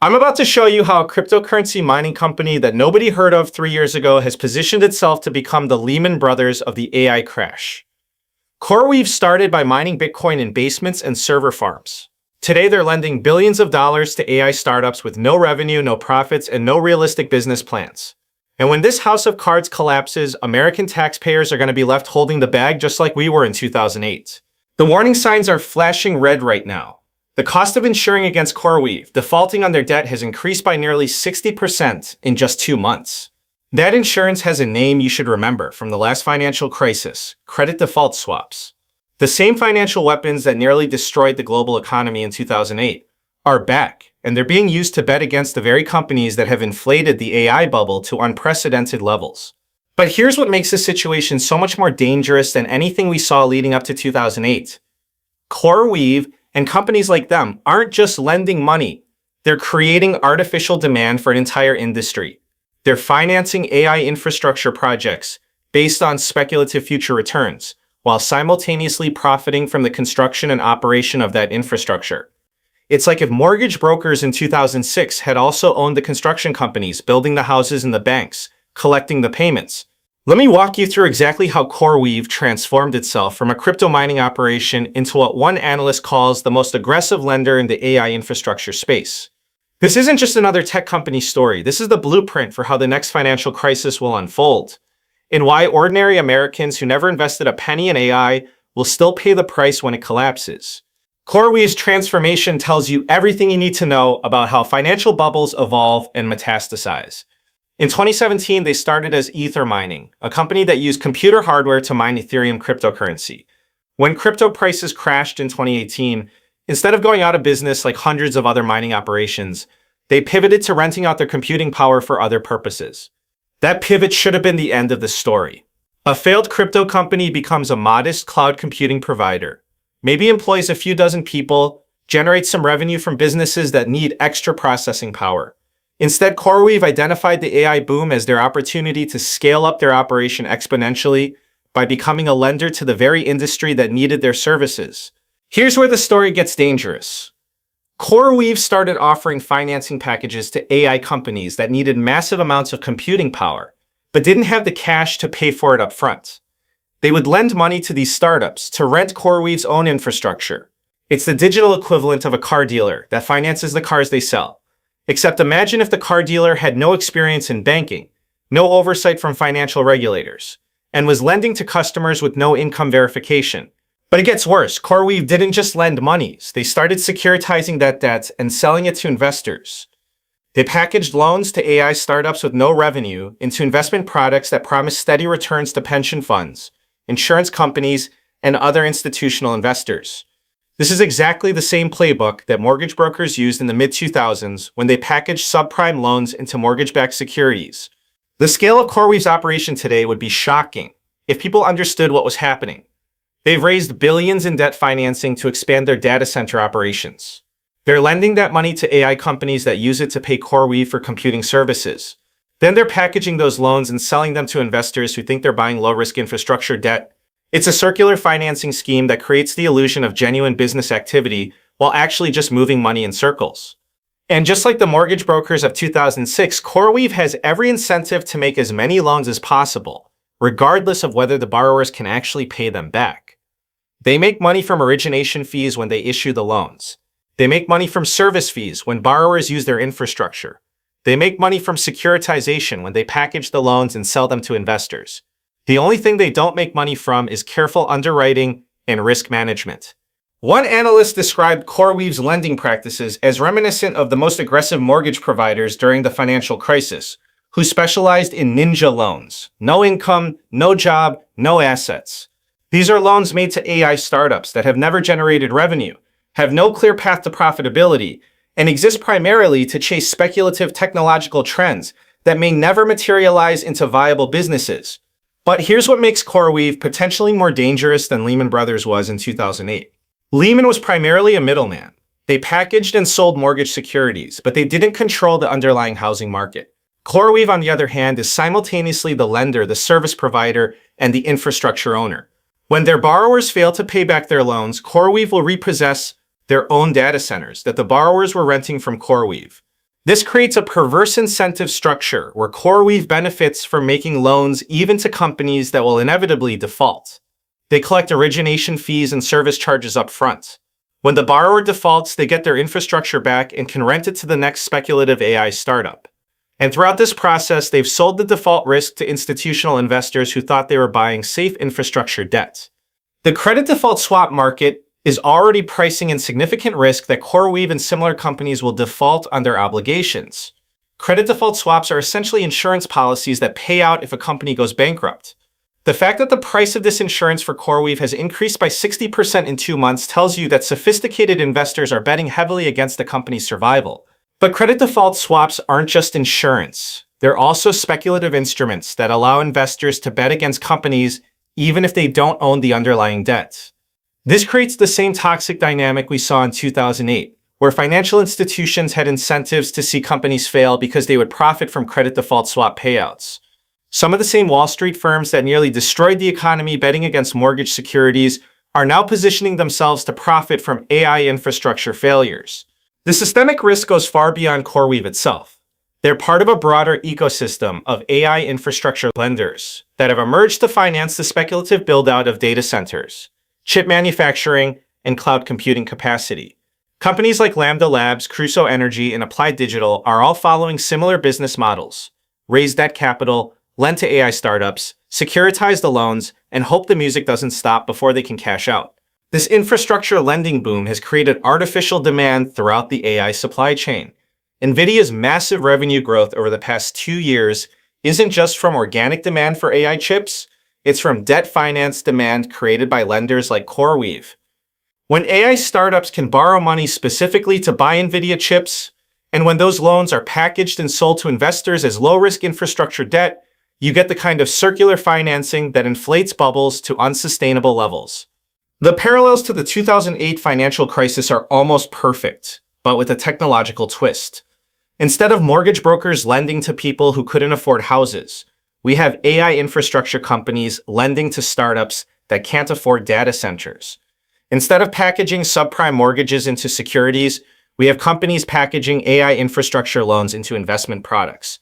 I'm about to show you how a cryptocurrency mining company that nobody heard of 3 years ago has positioned itself to become the Lehman Brothers of the AI crash. CoreWeave started by mining Bitcoin in basements and server farms. Today, they're lending billions of dollars to AI startups with no revenue, no profits, and no realistic business plans. And when this house of cards collapses, American taxpayers are going to be left holding the bag just like we were in 2008. The warning signs are flashing red right now. The cost of insuring against CoreWeave, defaulting on their debt, has increased by nearly 60% in just 2 months. That insurance has a name you should remember from the last financial crisis: credit default swaps. The same financial weapons that nearly destroyed the global economy in 2008 are back, and they're being used to bet against the very companies that have inflated the AI bubble to unprecedented levels. But here's what makes this situation so much more dangerous than anything we saw leading up to 2008. CoreWeave and companies like them aren't just lending money. They're creating artificial demand for an entire industry. They're financing AI infrastructure projects based on speculative future returns, while simultaneously profiting from the construction and operation of that infrastructure. It's like if mortgage brokers in 2006 had also owned the construction companies building the houses and the banks, collecting the payments. Let me walk you through exactly how CoreWeave transformed itself from a crypto mining operation into what one analyst calls the most aggressive lender in the AI infrastructure space. This isn't just another tech company story. This is the blueprint for how the next financial crisis will unfold, and why ordinary Americans who never invested a penny in AI will still pay the price when it collapses. CoreWeave's transformation tells you everything you need to know about how financial bubbles evolve and metastasize. In 2017, they started as Ether Mining, a company that used computer hardware to mine Ethereum cryptocurrency. When crypto prices crashed in 2018, instead of going out of business like hundreds of other mining operations, they pivoted to renting out their computing power for other purposes. That pivot should have been the end of the story. A failed crypto company becomes a modest cloud computing provider, maybe employs a few dozen people, generates some revenue from businesses that need extra processing power. Instead, CoreWeave identified the AI boom as their opportunity to scale up their operation exponentially by becoming a lender to the very industry that needed their services. Here's where the story gets dangerous. CoreWeave started offering financing packages to AI companies that needed massive amounts of computing power, but didn't have the cash to pay for it up front. They would lend money to these startups to rent CoreWeave's own infrastructure. It's the digital equivalent of a car dealer that finances the cars they sell. Except imagine if the car dealer had no experience in banking, no oversight from financial regulators, and was lending to customers with no income verification. But it gets worse. CoreWeave didn't just lend monies. They started securitizing that debt and selling it to investors. They packaged loans to AI startups with no revenue into investment products that promised steady returns to pension funds, insurance companies, and other institutional investors. This is exactly the same playbook that mortgage brokers used in the mid-2000s when they packaged subprime loans into mortgage-backed securities. The scale of CoreWeave's operation today would be shocking if people understood what was happening. They've raised billions in debt financing to expand their data center operations. They're lending that money to AI companies that use it to pay CoreWeave for computing services. Then they're packaging those loans and selling them to investors who think they're buying low-risk infrastructure debt. It's a circular financing scheme that creates the illusion of genuine business activity while actually just moving money in circles. And just like the mortgage brokers of 2006, CoreWeave has every incentive to make as many loans as possible, regardless of whether the borrowers can actually pay them back. They make money from origination fees when they issue the loans. They make money from service fees when borrowers use their infrastructure. They make money from securitization when they package the loans and sell them to investors. The only thing they don't make money from is careful underwriting and risk management. One analyst described CoreWeave's lending practices as reminiscent of the most aggressive mortgage providers during the financial crisis, who specialized in ninja loans. No income, no job, no assets. These are loans made to AI startups that have never generated revenue, have no clear path to profitability, and exist primarily to chase speculative technological trends that may never materialize into viable businesses. But here's what makes CoreWeave potentially more dangerous than Lehman Brothers was in 2008. Lehman was primarily a middleman. They packaged and sold mortgage securities, but they didn't control the underlying housing market. CoreWeave, on the other hand, is simultaneously the lender, the service provider, and the infrastructure owner. When their borrowers fail to pay back their loans, CoreWeave will repossess their own data centers that the borrowers were renting from CoreWeave. This creates a perverse incentive structure where CoreWeave benefits from making loans even to companies that will inevitably default. They collect origination fees and service charges up front. When the borrower defaults, they get their infrastructure back and can rent it to the next speculative AI startup. And throughout this process, they've sold the default risk to institutional investors who thought they were buying safe infrastructure debt. The credit default swap market is already pricing in significant risk that CoreWeave and similar companies will default on their obligations. Credit default swaps are essentially insurance policies that pay out if a company goes bankrupt. The fact that the price of this insurance for CoreWeave has increased by 60% in 2 months tells you that sophisticated investors are betting heavily against the company's survival. But credit default swaps aren't just insurance. They're also speculative instruments that allow investors to bet against companies even if they don't own the underlying debt. This creates the same toxic dynamic we saw in 2008, where financial institutions had incentives to see companies fail because they would profit from credit default swap payouts. Some of the same Wall Street firms that nearly destroyed the economy betting against mortgage securities are now positioning themselves to profit from AI infrastructure failures. The systemic risk goes far beyond CoreWeave itself. They're part of a broader ecosystem of AI infrastructure lenders that have emerged to finance the speculative build-out of data centers, chip manufacturing, and cloud computing capacity. Companies like Lambda Labs, Crusoe Energy, and Applied Digital are all following similar business models: raise debt capital, lend to AI startups, securitize the loans, and hope the music doesn't stop before they can cash out. This infrastructure lending boom has created artificial demand throughout the AI supply chain. NVIDIA's massive revenue growth over the past 2 years isn't just from organic demand for AI chips, it's from debt finance demand created by lenders like CoreWeave. When AI startups can borrow money specifically to buy NVIDIA chips, and when those loans are packaged and sold to investors as low-risk infrastructure debt, you get the kind of circular financing that inflates bubbles to unsustainable levels. The parallels to the 2008 financial crisis are almost perfect, but with a technological twist. Instead of mortgage brokers lending to people who couldn't afford houses, we have AI infrastructure companies lending to startups that can't afford data centers. Instead of packaging subprime mortgages into securities, we have companies packaging AI infrastructure loans into investment products.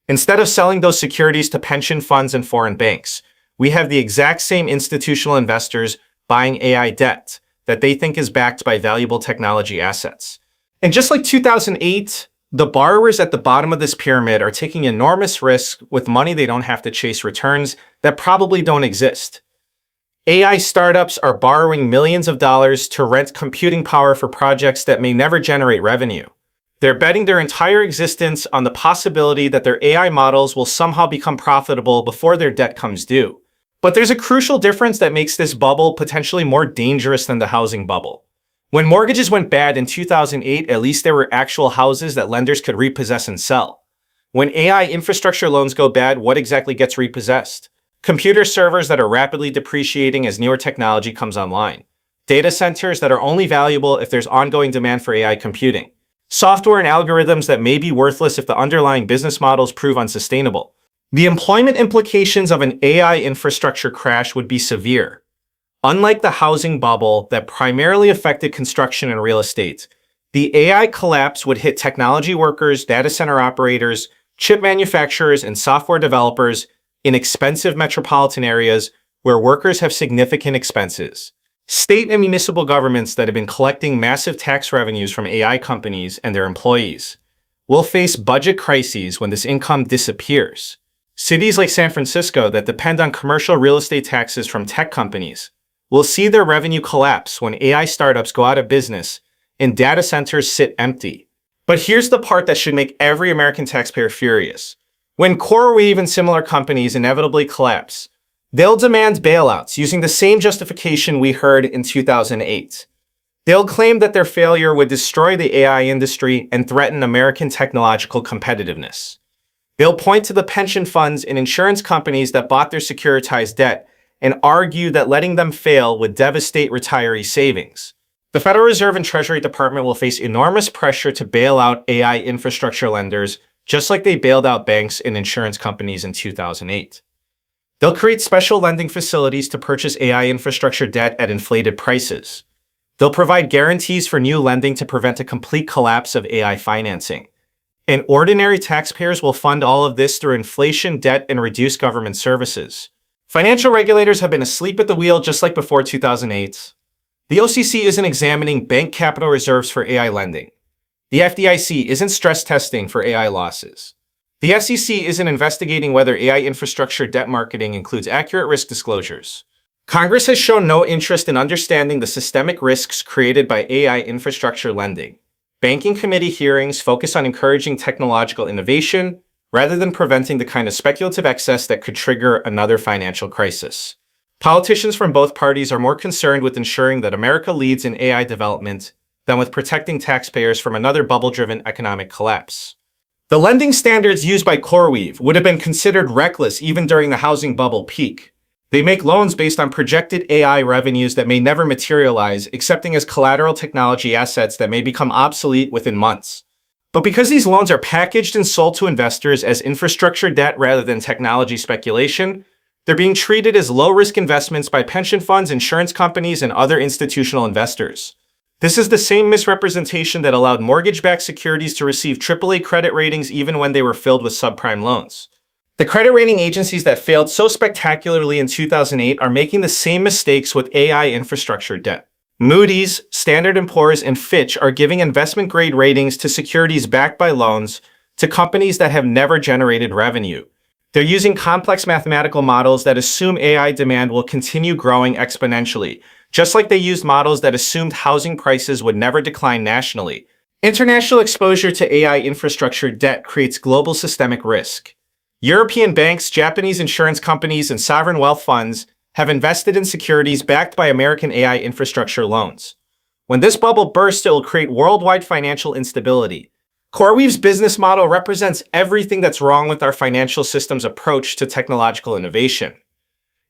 Instead of selling those securities to pension funds and foreign banks, we have the exact same institutional investors buying AI debt that they think is backed by valuable technology assets. And just like 2008, the borrowers at the bottom of this pyramid are taking enormous risks with money they don't have to chase returns that probably don't exist. AI startups are borrowing millions of dollars to rent computing power for projects that may never generate revenue. They're betting their entire existence on the possibility that their AI models will somehow become profitable before their debt comes due. But there's a crucial difference that makes this bubble potentially more dangerous than the housing bubble. When mortgages went bad in 2008, at least there were actual houses that lenders could repossess and sell. When AI infrastructure loans go bad, what exactly gets repossessed? Computer servers that are rapidly depreciating as newer technology comes online. Data centers that are only valuable if there's ongoing demand for AI computing. Software and algorithms that may be worthless if the underlying business models prove unsustainable. The employment implications of an AI infrastructure crash would be severe. Unlike the housing bubble that primarily affected construction and real estate, the AI collapse would hit technology workers, data center operators, chip manufacturers, and software developers in expensive metropolitan areas where workers have significant expenses. State and municipal governments that have been collecting massive tax revenues from AI companies and their employees will face budget crises when this income disappears. Cities like San Francisco that depend on commercial real estate taxes from tech companies will see their revenue collapse when AI startups go out of business and data centers sit empty. But here's the part that should make every American taxpayer furious. When CoreWeave and similar companies inevitably collapse, they'll demand bailouts using the same justification we heard in 2008. They'll claim that their failure would destroy the AI industry and threaten American technological competitiveness. They'll point to the pension funds and insurance companies that bought their securitized debt and argue that letting them fail would devastate retiree savings. The Federal Reserve and Treasury Department will face enormous pressure to bail out AI infrastructure lenders, just like they bailed out banks and insurance companies in 2008. They'll create special lending facilities to purchase AI infrastructure debt at inflated prices. They'll provide guarantees for new lending to prevent a complete collapse of AI financing. And ordinary taxpayers will fund all of this through inflation, debt, and reduced government services. Financial regulators have been asleep at the wheel just like before 2008. The OCC isn't examining bank capital reserves for AI lending. The FDIC isn't stress testing for AI losses. The SEC isn't investigating whether AI infrastructure debt marketing includes accurate risk disclosures. Congress has shown no interest in understanding the systemic risks created by AI infrastructure lending. Banking committee hearings focus on encouraging technological innovation rather than preventing the kind of speculative excess that could trigger another financial crisis. Politicians from both parties are more concerned with ensuring that America leads in AI development than with protecting taxpayers from another bubble-driven economic collapse. The lending standards used by CoreWeave would have been considered reckless even during the housing bubble peak. They make loans based on projected AI revenues that may never materialize, accepting as collateral technology assets that may become obsolete within months. But because these loans are packaged and sold to investors as infrastructure debt rather than technology speculation, they're being treated as low-risk investments by pension funds, insurance companies, and other institutional investors. This is the same misrepresentation that allowed mortgage-backed securities to receive AAA credit ratings even when they were filled with subprime loans. The credit rating agencies that failed so spectacularly in 2008 are making the same mistakes with AI infrastructure debt. Moody's, Standard & Poor's, and Fitch are giving investment-grade ratings to securities backed by loans to companies that have never generated revenue. They're using complex mathematical models that assume AI demand will continue growing exponentially, just like they used models that assumed housing prices would never decline nationally. International exposure to AI infrastructure debt creates global systemic risk. European banks, Japanese insurance companies, and sovereign wealth funds have invested in securities backed by American AI infrastructure loans. When this bubble bursts, it will create worldwide financial instability. CoreWeave's business model represents everything that's wrong with our financial system's approach to technological innovation.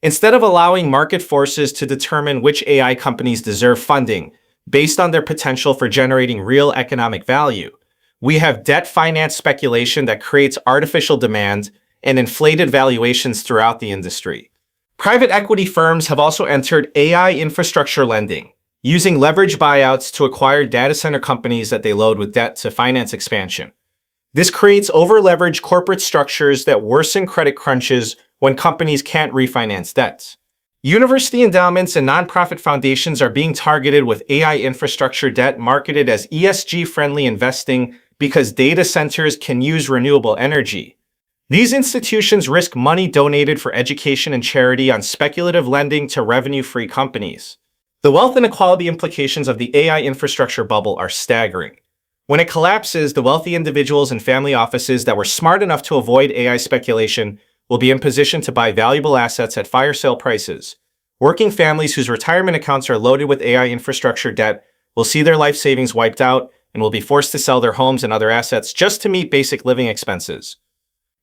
Instead of allowing market forces to determine which AI companies deserve funding based on their potential for generating real economic value, we have debt-financed speculation that creates artificial demand and inflated valuations throughout the industry. Private equity firms have also entered AI infrastructure lending, using leverage buyouts to acquire data center companies that they load with debt to finance expansion. This creates over-leveraged corporate structures that worsen credit crunches when companies can't refinance debts. University endowments and nonprofit foundations are being targeted with AI infrastructure debt marketed as ESG-friendly investing because data centers can use renewable energy. These institutions risk money donated for education and charity on speculative lending to revenue-free companies. The wealth inequality implications of the AI infrastructure bubble are staggering. When it collapses, the wealthy individuals and family offices that were smart enough to avoid AI speculation will be in position to buy valuable assets at fire sale prices. Working families whose retirement accounts are loaded with AI infrastructure debt will see their life savings wiped out and will be forced to sell their homes and other assets just to meet basic living expenses.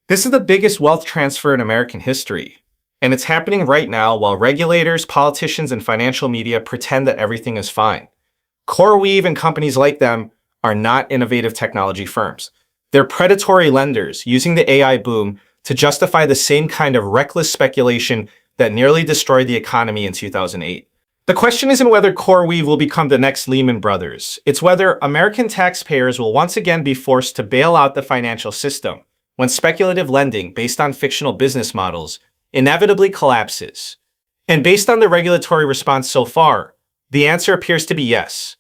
This is the biggest wealth transfer in American history. And it's happening right now while regulators, politicians, and financial media pretend that everything is fine. CoreWeave and companies like them are not innovative technology firms. They're predatory lenders using the AI boom to justify the same kind of reckless speculation that nearly destroyed the economy in 2008. The question isn't whether CoreWeave will become the next Lehman Brothers. It's whether American taxpayers will once again be forced to bail out the financial system when speculative lending based on fictional business models inevitably collapses. And based on the regulatory response so far, the answer appears to be yes.